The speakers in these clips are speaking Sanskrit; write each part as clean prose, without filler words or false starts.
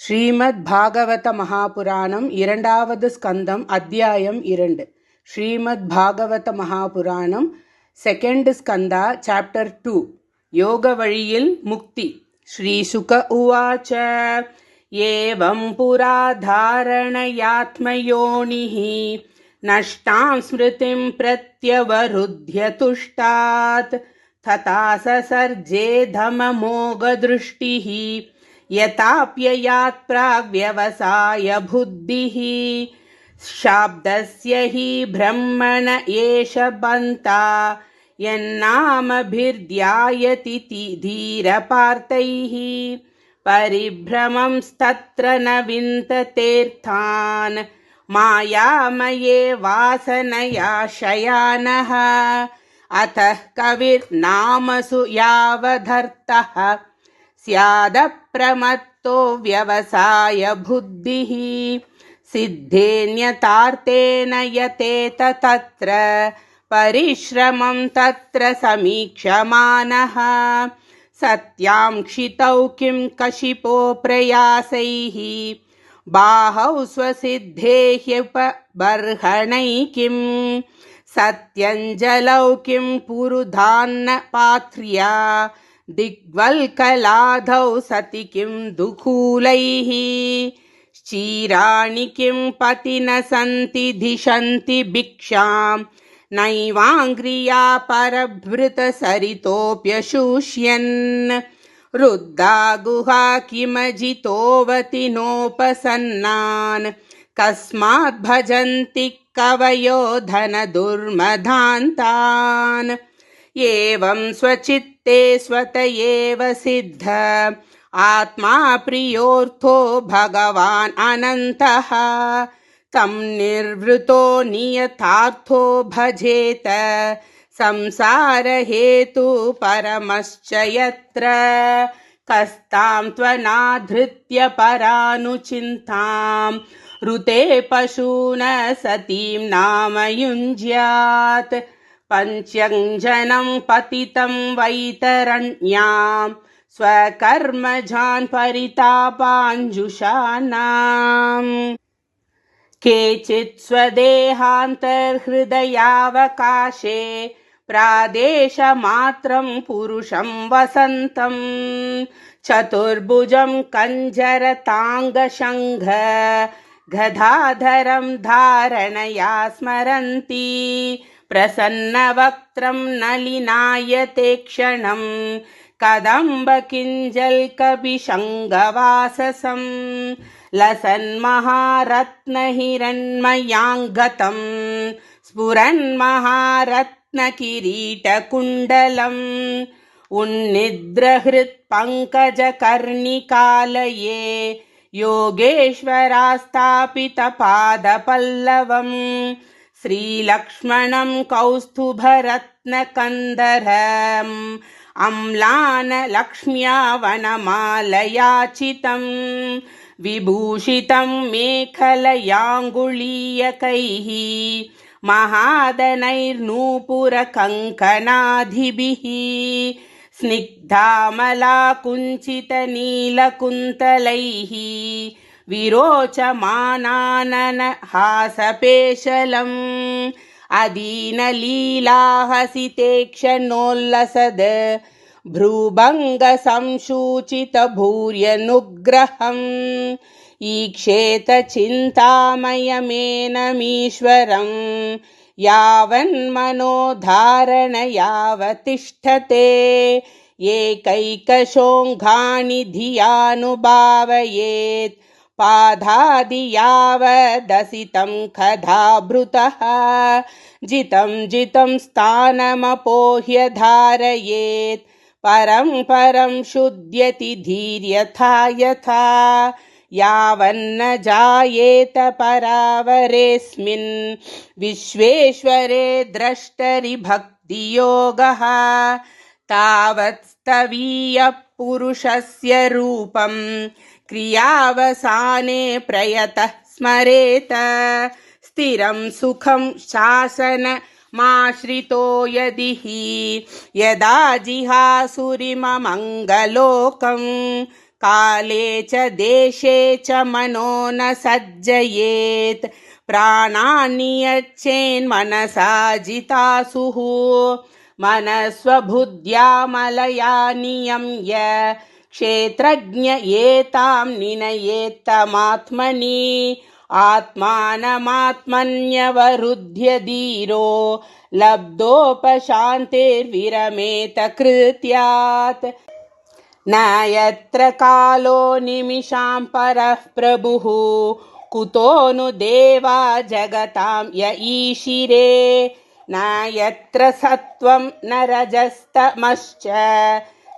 ஸ்ரீமத் பாகவத மகாபுராணம் இரண்டாவது ஸ்கந்தம் அத்தியாயம் 2. ஸ்ரீமத் பாகவத மகாபுராணம் செகண்ட் ஸ்கந்தா சாப்டர் 2 யோக வழியில் முக்தி. ஸ்ரீ சுக உவாச்ச ஏவம் புரா தாரணயாத்மயோனிஹ நஷ்டாம் ஸ்மிருதிம் பிரத்யவருத்ய துஷ்டாத் ததா சசர்ஜே தமமோகத்ருஷ்டிஹ यताप्ययात् प्राग्व्यवसाय बुद्धिः शाब्दस्य हि ब्रह्मण एष बन्ता यन्नामभिर्ध्यायति धीरपार्थैः परिभ्रमंस्तत्र न विन्ततेऽर्थान् मायामये वासनया शयानः अतः कविर्नामसु यावदर्थः स्यादप्रमत्तो व्यवसाय बुद्धिः सिद्धेन्यतार्थेन यतेत तत्र परिश्रमं तत्र समीक्षमानः सत्यांक्षितौ किं कशिपो प्रयासैः बाहौ स्वसिद्धेह्युपबर्हणैः किं सत्यञ्जलौ किं पुरुधान्न पात्र्या दिग्वल्कलाधौ सति किं दुकूलैः क्षीराणि किं पति न सन्ति धिषन्ति भिक्षां नैवाङ्घ्रिया परभृतसरितोऽप्यशुष्यन् रुद्धा गुहा किमजितोऽवति नोपसन्नान् कस्मात् भजन्ति कवयो धनदुर्मदान्तान् एवं स्वचित्ते स्वत एव सिद्ध आत्मा प्रियोऽर्थो भगवान् अनन्तः तं निर्वृतो नियतार्थो भजेत संसारहेतु परमश्च यत्र कस्तां त्वनाधृत्य परानुचिन्तां ऋते पशून सतीं नाम युञ्ज्यात् पञ्चञ्जनं पतितं वैतरण्यां स्वकर्मजान् परितापाञ्जुषाणाम् केचित् स्वदेहान्तर्हृदयावकाशे प्रादेशमात्रं पुरुषं वसन्तं चतुर्भुजं कञ्जरताङ्गशङ्घ गदाधरं धारणया स्मरन्ति प्रसन्नवक्त्रं नलिनायते क्षणं कदम्बकिञ्जल्कपिशङ्गवाससं लसन्महारत्नहिरण्मयाङ्गतं स्फुरन्महारत्नकिरीटकुण्डलम् उन्निद्रहृत्पङ्कजकर्णिकालये योगेश्वरास्थापितपादपल्लवम् श्रीलक्ष्मणं कौस्तुभरत्नकन्धरम् अम्लानलक्ष्म्या वनमालयाचितं विभूषितं मेखलयाङ्गुलीयकैः महादनैर्नूपुरकङ्कणादिभिः स्निग्धामलाकुञ्चितनीलकुन्तलैः विरोचमानाननहासपेशलम् अदीनलीलाहसितेक्षणोल्लसद् भ्रूभङ्गसंसूचितभूर्यनुग्रहम् ईक्षेत चिन्तामयमेनमीश्वरं यावन्मनोधारणयावतिष्ठते एकैकशोऽङ्घानि धियानुभावयेत् पादादियावदसितं खदाभृतः जितं जितं स्थानमपोह्य धारयेत् परं परं शुध्यति धीर्यथा यथा यावन्न जायेत परावरेऽस्मिन् विश्वेश्वरे द्रष्टरि भक्तियोगः तावत् स्तवीयः पुरुषस्य रूपं क्रियावसाने प्रयतः स्मरेत स्थिरं सुखं शासनमाश्रितो यदि हि यदा जिहासुरिममङ्गलोकं काले च देशे च मनो न सज्जयेत् प्राणान्नियच्छेन्मनसा जितासुः मनस्वबुद्ध्या मलया नियम्य क्षेत्रज्ञ एतां निनयेत्तमात्मनि आत्मानमात्मन्यवरुध्य धीरो लब्धोपशान्तिर्विरमेत कृत्यात् न यत्र कालो निमिषां परः प्रभुः कुतो नु देवा जगतां य ईशिरे न यत्र सत्त्वं न रजस्तमश्च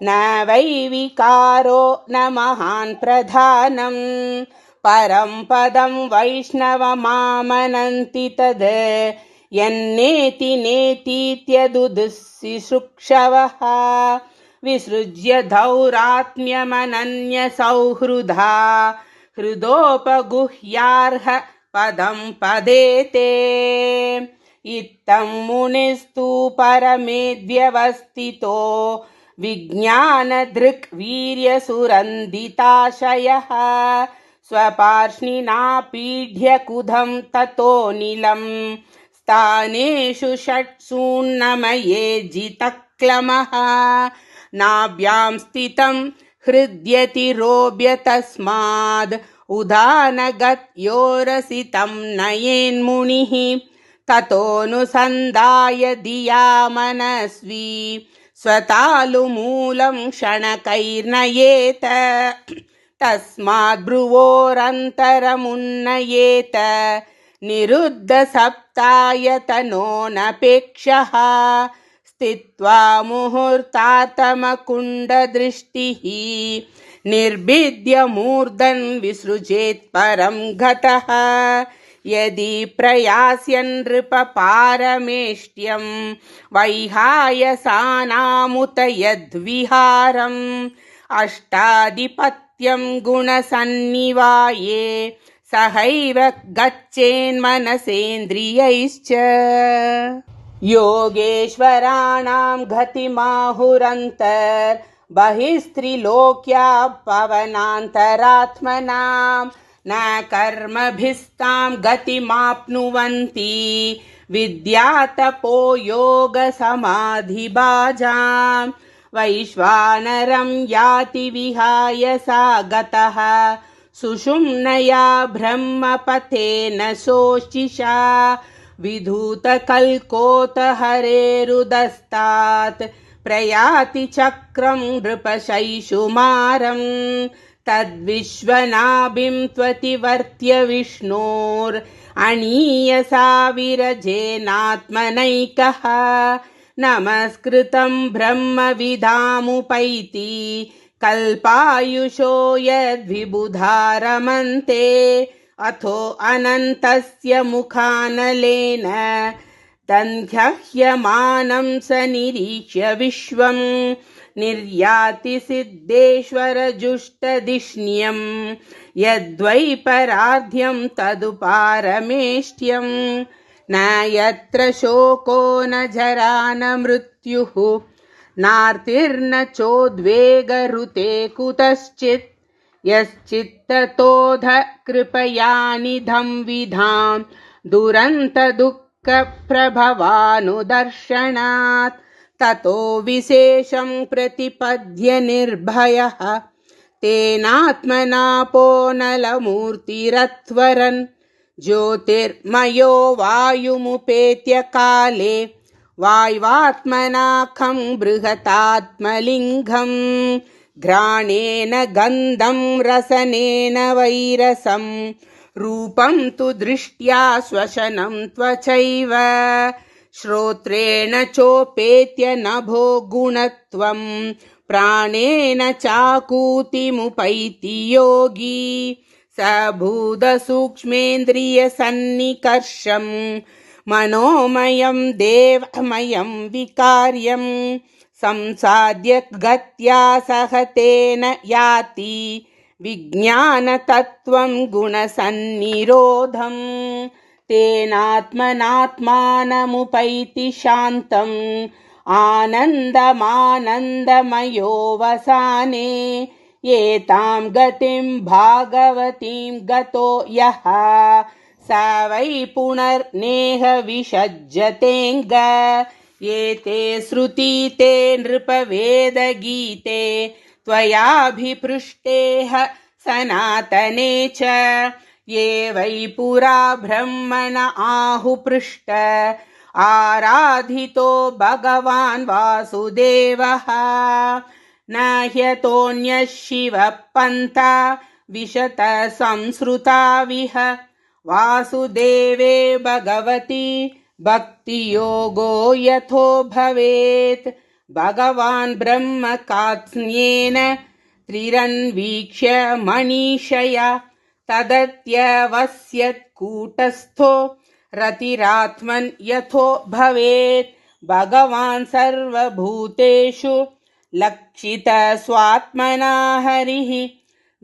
न वै विकारो न महान् प्रधानं परं पदं वैष्णवमामनन्ति तद् यन्नेति नेतीत्यदुदुःशिशुक्षवः विसृज्य धौरात्म्यमनन्यसौहृदा हृदोपगुह्यार्ह पदं पदेते इत्थं मुनिस्तु परमेद्व्यवस्थितो विज्ञानदृक् वीर्यसुरन्दिताशयः स्वपार्ष्णिना पीड्य कुधं ततोऽनिलं स्थानेषु षट्सून्नमये जितक्लमः नाभ्यां स्थितं हृद्यतिरोभ्य तस्माद् उदानगत्योरसितं नयेन्मुनिः ततोऽनुसन्धाय धिया मनस्वी स्वतालुमूलं क्षणकैर्नयेत तस्माद् भ्रुवोरन्तरमुन्नयेत निरुद्धसप्तायतनोऽनपेक्षः स्थित्वा मुहूर्तार्थमकुण्डदृष्टिः निर्भिद्य मूर्धन् विसृजेत् परं गतः यदि प्रयास्यन् नृपपारमेष्ट्यं वैहायसानामुत यद्विहारम् अष्टाधिपत्यं गुणसन्निवाये सहैव गच्छेन्मनसेन्द्रियैश्च योगेश्वराणां गतिमाहुरन्तर् बहिस्त्रिलोक्या पवनान्तरात्मनां न कर्मभिस्तां गतिमाप्नुवन्ति विद्यातपो योगसमाधिभाजां वैश्वानरं याति विहाय सा गतः सुषुम्नया ब्रह्मपथेन शोचिषा विधूतकल्कोतहरेरुदस्तात् प्रयाति चक्रं नृपशैशुमारं तद्विश्वनाभिं त्वतिवर्त्य विष्णोरनीयसा विरजेनात्मनैकः नमस्कृतं ब्रह्मविदामुपैति कल्पायुषो यद्विबुधा अथो अनन्तस्य मुखानलेन दन्ध्यह्यमानं स निरीक्ष्य विश्वं निर्याति सिद्धेश्वरजुष्टधिष्ण्यं यद्वै परार्ध्यं तदुपारमेष्ट्यं न यत्र शोको न जरा न मृत्युः नार्तिर्न चोद्वेगरुते कुतश्चित् यश्चित्ततोध कृपयानिधं विधां दुरन्तदुःखप्रभवानुदर्शनात् ततो विशेषं प्रतिपद्य निर्भयः तेनात्मनापो नलमूर्तिरध्वरन् ज्योतिर्मयो वायुमुपेत्य काले वाय्वात्मनाखं बृहतात्मलिङ्गं घ्राणेन गन्धं रसनेन वैरसं रूपं तु दृष्ट्या श्वसनं त्वचैव श्रोत्रेण चोपेत्य नभो गुणत्वं प्राणेन चाकूतिमुपैति योगी सबूतसूक्ष्मेन्द्रियसन्निकर्षं मनोमयं देवमयं विकार्यं संसाद्य गत्या सहतेन याति विज्ञानतत्त्वं गुणसन्निरोधं तेनात्मनात्मानमुपैति शान्तम् आनन्दमानन्दमयोऽवसाने एतां गतिं भागवतीं गतो यः स वै पुनर्नेह विषज्यतेऽङ्ग एते श्रुती ते नृपवेदगीते त्वयाभिपृष्टेह सनातने च ये वै पुरा ब्रह्मण आहुपृष्ट आराधितो भगवान् वासुदेवः न ह्यतोऽन्यः शिवः पन्था विशत संसृता विह वासुदेवे भगवति भक्तियोगो यथो भवेत् भगवान् ब्रह्मकात्स्न्येन त्रिरन्वीक्ष्य मनीषया तदत्यवस्यत्कूटस्थो रतिरात्मन् यथो भवेत् भगवान् सर्वभूतेषु लक्षितः स्वात्मना हरिः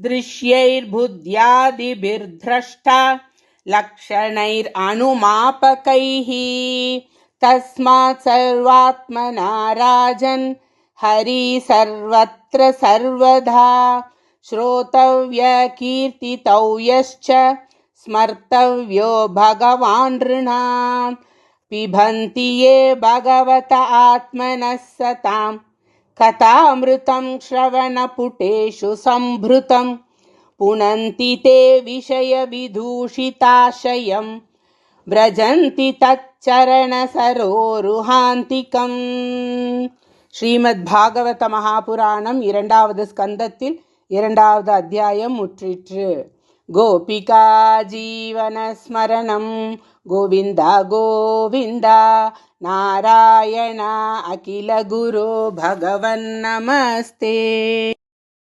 दृश्यैर्बुद्ध्यादिभिर्द्रष्टा लक्षणैरनुमापकैः तस्मात् सर्वात्मना राजन् हरि सर्वत्र सर्वदा श्रोतव्य कीर्तितव्यश्च स्मर्तव्यो भगवान् नृणाम् पिबन्ति ये भगवत आत्मनः सताम् कथामृतं श्रवणपुटेषु सम्भृतं पुनन्ति ते विषयविदूषिताशयं व्रजन्ति तच्चरणसरोरुहान्तिकम्. ஸ்ரீமத் மகாபுராணம் 2வது ஸ்கந்தத்தில் 2வது அத்தியாயம் முற்றிற்று. கோபிகா ஜீவனஸ்மரணம் கோவிந்த கோவிந்த நாராயண அகில குரு பகவன் நமஸ்தே.